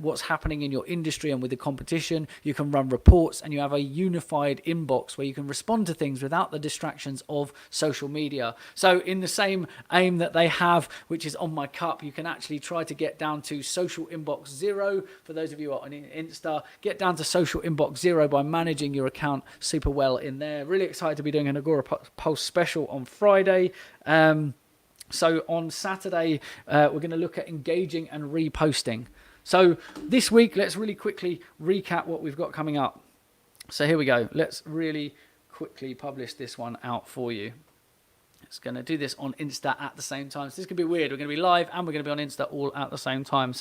what's happening in your industry and with the competition. You can run reports, and you have a unified inbox where you can respond to things without the distractions of social media. So in the same aim that they have, which is on my cup, you can actually try to get down to social inbox 0. For those of you who are on Insta, get down to social inbox 0 by managing your account super well in there. Really excited to be doing an Agora Pulse special on Friday. So on Saturday, we're going to look at engaging and reposting. So this week, let's really quickly recap what we've got coming up. So here we go. Let's really quickly publish this one out for you. It's going to do this on Insta at the same time. So this could be weird. We're going to be live and we're going to be on Insta all at the same time.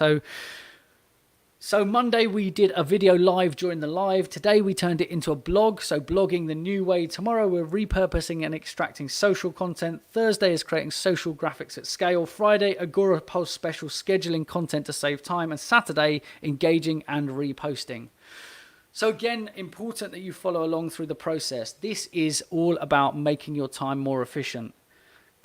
So Monday we did a video live during the live. Today we turned it into a blog, so blogging the new way. Tomorrow we're repurposing and extracting social content. Thursday is creating social graphics at scale. Friday, Agora Pulse special, scheduling content to save time. And Saturday, engaging and reposting. So again, important that you follow along through the process. This is all about making your time more efficient.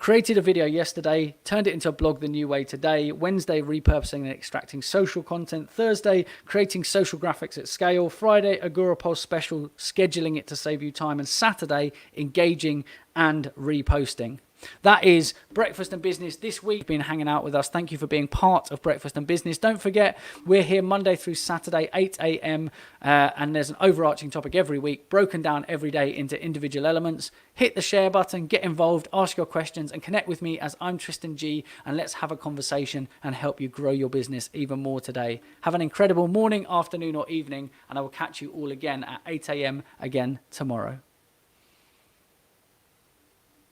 Created a video yesterday, turned it into a blog the new way today. Wednesday, repurposing and extracting social content. Thursday, creating social graphics at scale. Friday, Agorapulse special, scheduling it to save you time. And Saturday, engaging and reposting. That is Breakfast and Business this week. Been hanging out with us. Thank you for being part of Breakfast and Business. Don't forget, we're here Monday through Saturday, 8 a.m. And there's an overarching topic every week, broken down every day into individual elements. Hit the share button, get involved, ask your questions, and connect with me as I'm Tristan G. And let's have a conversation and help you grow your business even more today. Have an incredible morning, afternoon, or evening, and I will catch you all again at 8 a.m. again tomorrow.